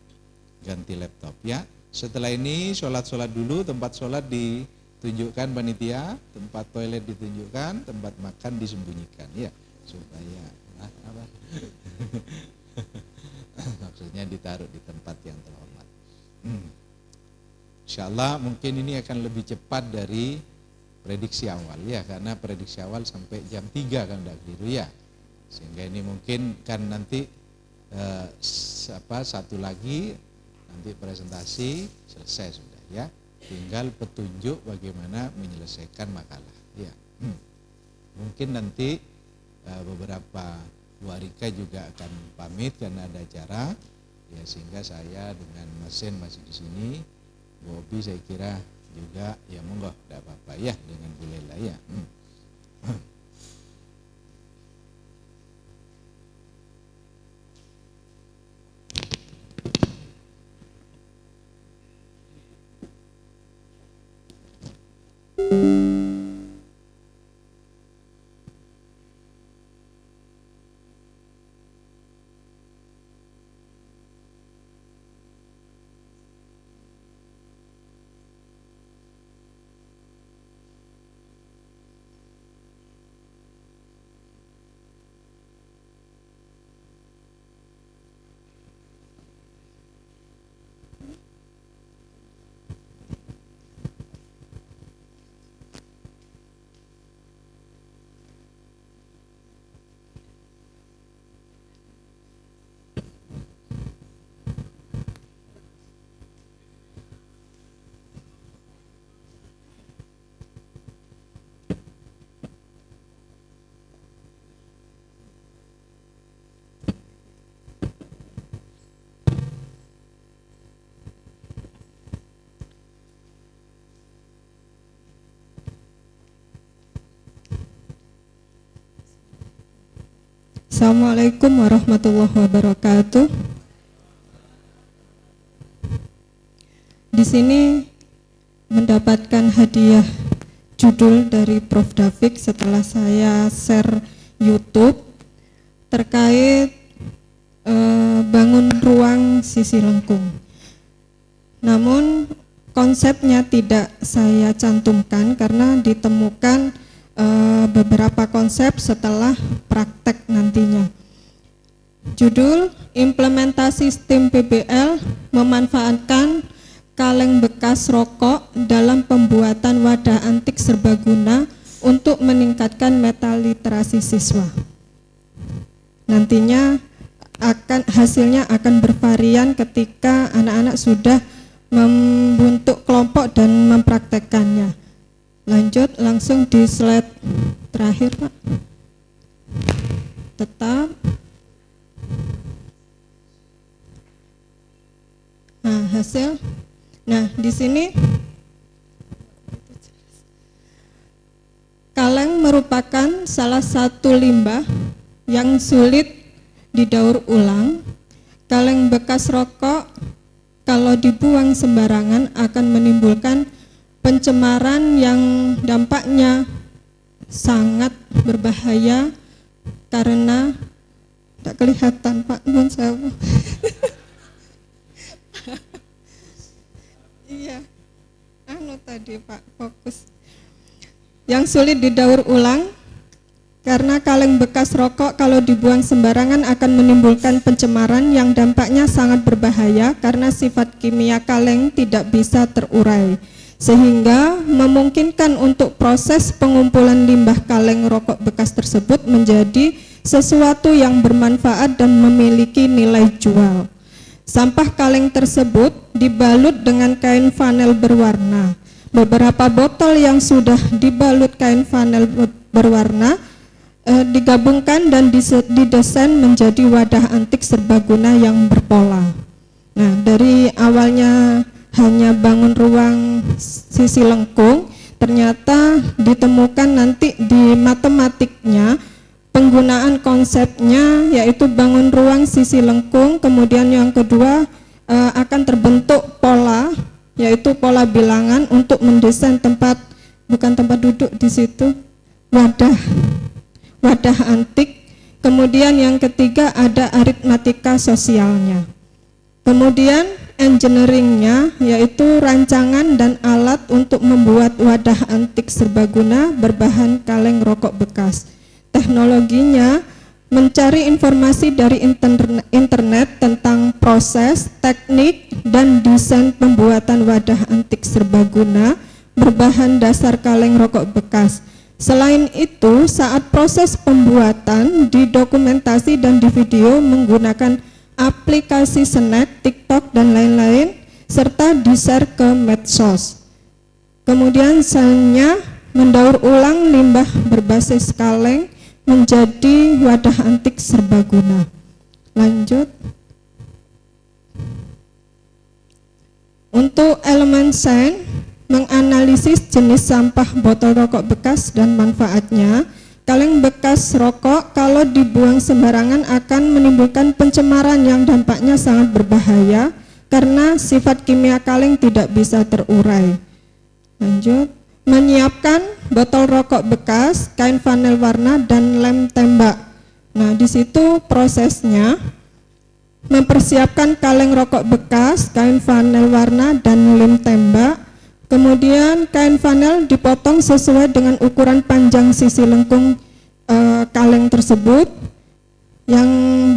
ganti laptop ya. Setelah ini sholat dulu, tempat sholat ditunjukkan panitia, tempat toilet ditunjukkan, tempat makan disembunyikan ya, supaya maksudnya ditaruh di tempat yang terhormat. Insyaallah mungkin ini akan lebih cepat dari prediksi awal ya, karena prediksi awal sampai jam 3 kan udah keliru ya. Sehingga ini mungkin kan nanti satu lagi nanti presentasi selesai sudah ya, tinggal petunjuk bagaimana menyelesaikan makalah ya. Mungkin nanti beberapa Bu Arika juga akan pamit karena ada acara ya, sehingga saya dengan Mas Sen masih di sini. Bu Obi saya kira juga ya, monggo tidak apa-apa ya dengan Bu Lela ya. Assalamualaikum warahmatullahi wabarakatuh. Di sini mendapatkan hadiah judul dari Prof. David setelah saya share YouTube terkait bangun ruang sisi lengkung. Namun konsepnya tidak saya cantumkan karena ditemukan beberapa konsep setelah praktek nantinya. Judul implementasi STEAM PBL memanfaatkan kaleng bekas rokok dalam pembuatan wadah antik serbaguna untuk meningkatkan metaliterasi siswa. Nantinya hasilnya akan bervarian ketika anak-anak sudah membentuk kelompok dan mempraktekkannya. Lanjut langsung di slide terakhir, Pak. Tetap. Nah, hasil. Nah, di sini kaleng merupakan salah satu limbah yang sulit didaur ulang. Kaleng bekas rokok kalau dibuang sembarangan akan menimbulkan pencemaran yang dampaknya sangat berbahaya karena tidak kelihatan, Pak. Mohon sewu. Iya, tadi Pak, fokus. Yang sulit didaur ulang karena kaleng bekas rokok kalau dibuang sembarangan akan menimbulkan pencemaran yang dampaknya sangat berbahaya karena sifat kimia kaleng tidak bisa terurai, sehingga memungkinkan untuk proses pengumpulan limbah kaleng rokok bekas tersebut menjadi sesuatu yang bermanfaat dan memiliki nilai jual. Sampah kaleng tersebut dibalut dengan kain flanel berwarna. Beberapa botol yang sudah dibalut kain flanel berwarna digabungkan dan didesain menjadi wadah antik serbaguna yang berpola. Nah, dari awalnya hanya bangun ruang sisi lengkung, ternyata ditemukan nanti di matematiknya penggunaan konsepnya yaitu bangun ruang sisi lengkung, kemudian yang kedua akan terbentuk pola, yaitu pola bilangan untuk mendesain bukan tempat duduk di situ, wadah antik. Kemudian yang ketiga ada aritmatika sosialnya. Kemudian engineeringnya yaitu rancangan dan alat untuk membuat wadah antik serbaguna berbahan kaleng rokok bekas. Teknologinya mencari informasi dari internet tentang proses, teknik, dan desain pembuatan wadah antik serbaguna berbahan dasar kaleng rokok bekas. Selain itu, saat proses pembuatan didokumentasi dan di video menggunakan aplikasi Snap, TikTok, dan lain-lain, serta di-share ke medsos. Kemudian selanjutnya mendaur ulang limbah berbasis kaleng menjadi wadah antik serbaguna. Lanjut. Untuk elemen sains, menganalisis jenis sampah botol rokok bekas dan manfaatnya. Kaleng bekas rokok kalau dibuang sembarangan akan menimbulkan pencemaran yang dampaknya sangat berbahaya karena sifat kimia kaleng tidak bisa terurai. Lanjut. Menyiapkan botol rokok bekas, kain flanel warna, dan lem tembak. Nah, di situ prosesnya mempersiapkan kaleng rokok bekas, kain flanel warna, dan lem tembak. Kemudian kain flanel dipotong sesuai dengan ukuran panjang sisi lengkung kaleng tersebut. Yang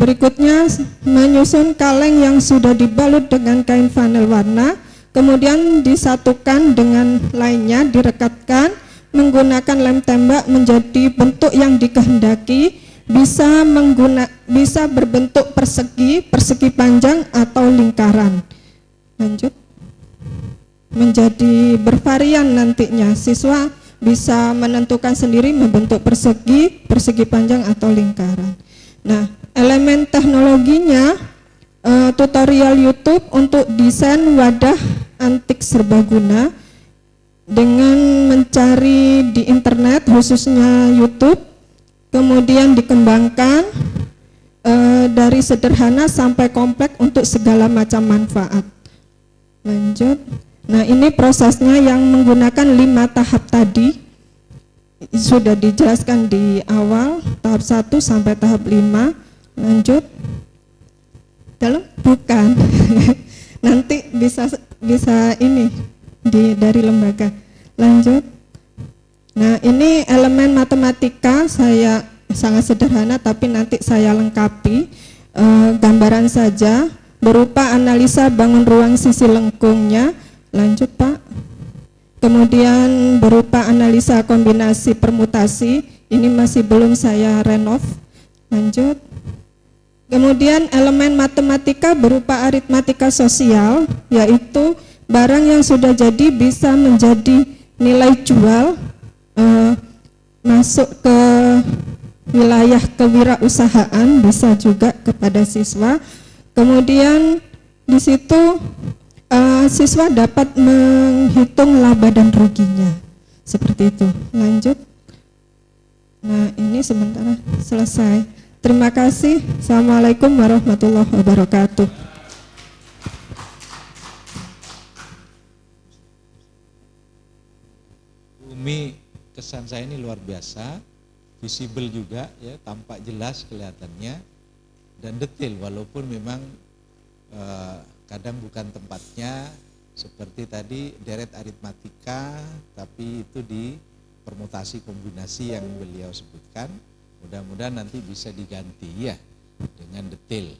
berikutnya menyusun kaleng yang sudah dibalut dengan kain flanel warna. Kemudian disatukan dengan lainnya, direkatkan menggunakan lem tembak menjadi bentuk yang dikehendaki, bisa berbentuk persegi panjang atau lingkaran. Lanjut. Menjadi bervarian nantinya, siswa bisa menentukan sendiri membentuk persegi panjang atau lingkaran. Nah, elemen teknologinya tutorial YouTube untuk desain wadah antik serbaguna dengan mencari di internet khususnya YouTube, kemudian dikembangkan dari sederhana sampai kompleks untuk segala macam manfaat. Lanjut. Nah, ini prosesnya yang menggunakan 5 tahap tadi sudah dijelaskan di awal, tahap 1 sampai tahap 5. Lanjut. Dalam bukan nanti bisa ini dari lembaga. Lanjut. Nah, ini elemen matematika saya sangat sederhana tapi nanti saya lengkapi gambaran saja berupa analisa bangun ruang sisi lengkungnya. Lanjut, Pak. Kemudian berupa analisa kombinasi permutasi, ini masih belum saya renov. Lanjut. Kemudian elemen matematika berupa aritmatika sosial, yaitu barang yang sudah jadi bisa menjadi nilai jual, masuk ke wilayah kewirausahaan, bisa juga kepada siswa. Kemudian di situ siswa dapat menghitung laba dan ruginya, seperti itu. Lanjut. Nah, ini sementara selesai. Terima kasih. Assalamualaikum warahmatullahi wabarakatuh. Umi, kesan saya ini luar biasa, visible juga ya, tampak jelas kelihatannya dan detail walaupun memang kadang bukan tempatnya, seperti tadi deret aritmatika, tapi itu di permutasi kombinasi yang beliau sebutkan. Mudah-mudahan nanti bisa diganti ya dengan detail.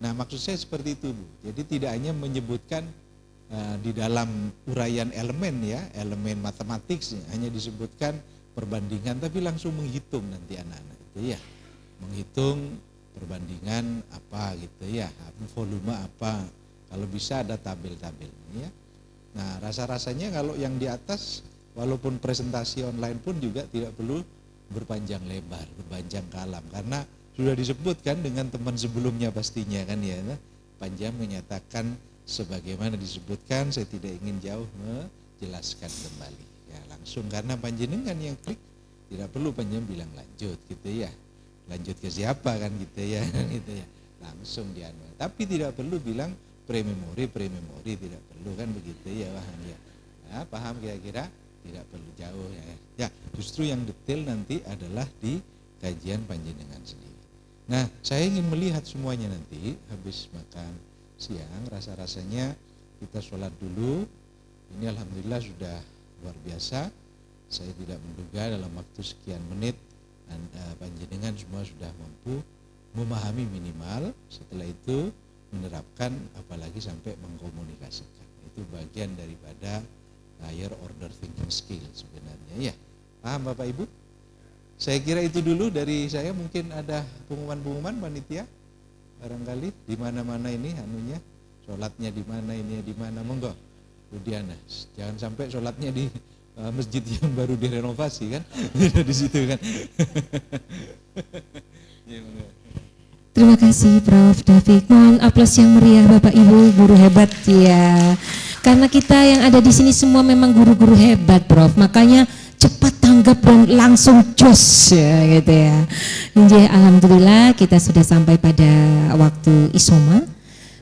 Nah, maksud saya seperti itu, Bu. Jadi tidak hanya menyebutkan di dalam uraian elemen ya, elemen matematik hanya disebutkan perbandingan, tapi langsung menghitung nanti anak-anak itu ya, menghitung perbandingan apa gitu ya, volume apa, kalau bisa ada tabel-tabelnya ya. Nah, rasa-rasanya kalau yang di atas walaupun presentasi online pun juga tidak perlu berpanjang lebar, berpanjang kalam, karena sudah disebutkan dengan teman sebelumnya pastinya kan ya, panjang menyatakan sebagaimana disebutkan, saya tidak ingin jauh menjelaskan kembali ya, langsung karena panjenengan yang klik, tidak perlu panjenengan bilang lanjut gitu ya, lanjut ke siapa kan gitu ya, gitu ya, langsung dianu, tapi tidak perlu bilang prememori, tidak perlu kan begitu ya, paham ya, nah, paham kira-kira, tidak perlu jauh ya. Ya, justru yang detail nanti adalah di kajian panjenengan sendiri. Nah, saya ingin melihat semuanya nanti habis makan siang, rasa-rasanya kita sholat dulu. Ini alhamdulillah sudah luar biasa. Saya tidak menduga dalam waktu sekian menit panjenengan semua sudah mampu memahami minimal. Setelah itu menerapkan, apalagi sampai mengkomunikasikan. Itu bagian daripada higher order thinking skill sebenarnya ya. Paham Bapak Ibu? Saya kira itu dulu dari saya, mungkin ada pengumuman-pengumuman panitia barangkali di mana-mana ini anunya, sholatnya di mana, ini di mana, monggo Bu Diana. Jangan sampai sholatnya di masjid yang baru direnovasi kan, di situ kan. Terima kasih Prof. David. Mohon aplaus yang meriah Bapak Ibu, guru hebat ya. Karena kita yang ada di sini semua memang guru-guru hebat, Prof. Makanya cepat tanggap dan langsung jos ya gitu ya. Jadi alhamdulillah kita sudah sampai pada waktu isoma.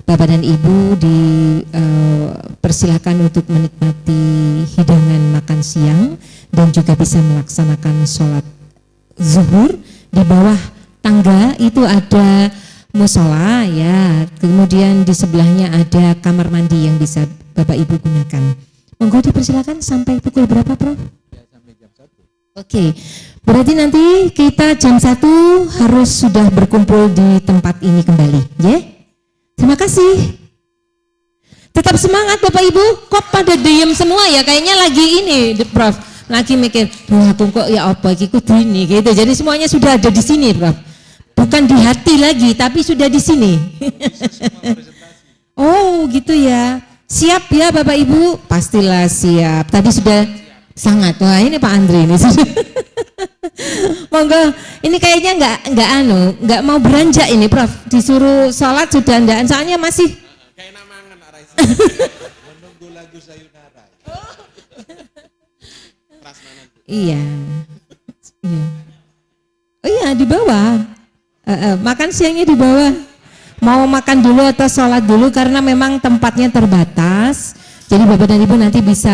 Bapak dan Ibu dipersilakan untuk menikmati hidangan makan siang dan juga bisa melaksanakan sholat zuhur. Di bawah tangga itu ada musola ya. Kemudian di sebelahnya ada kamar mandi yang bisa Bapak Ibu gunakan. Monggo dipersilakan sampai pukul berapa, Prof? Ya, sampai jam 1. Oke, berarti nanti kita jam 1 harus sudah berkumpul di tempat ini kembali, ya? Terima kasih. Tetap semangat Bapak Ibu, kok pada diem semua ya, kayaknya lagi ini, Prof. Lagi mikir, aku kok ya apa iki kudu ini gitu. Jadi semuanya sudah ada di sini, Prof. Bukan di hati lagi, tapi sudah di sini. Oh, gitu ya. Siap ya Bapak Ibu? Pastilah siap. Tadi sudah sangat. Wah, ini Pak Andri ini. Monggo, ini kayaknya nggak mau beranjak ini, Prof. Disuruh sholat sudah enggak, soalnya masih Kayak namangan arah menunggu lagu sayonara. Iya. Iya. Oh iya, di bawah. Makan siangnya di bawah. Mau makan dulu atau sholat dulu karena memang tempatnya terbatas. Jadi Bapak dan Ibu nanti bisa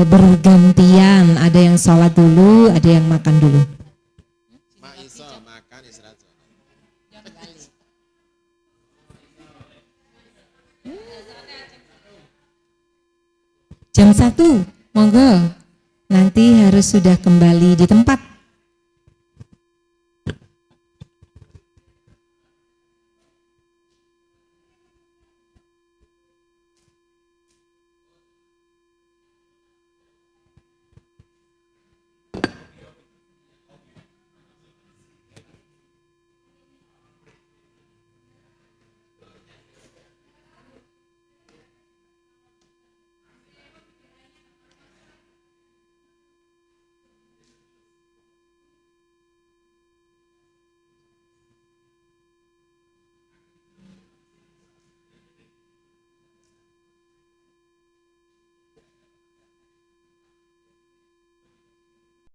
bergantian. Ada yang sholat dulu, ada yang makan dulu. Jam 1, monggo. Nanti harus sudah kembali di tempat.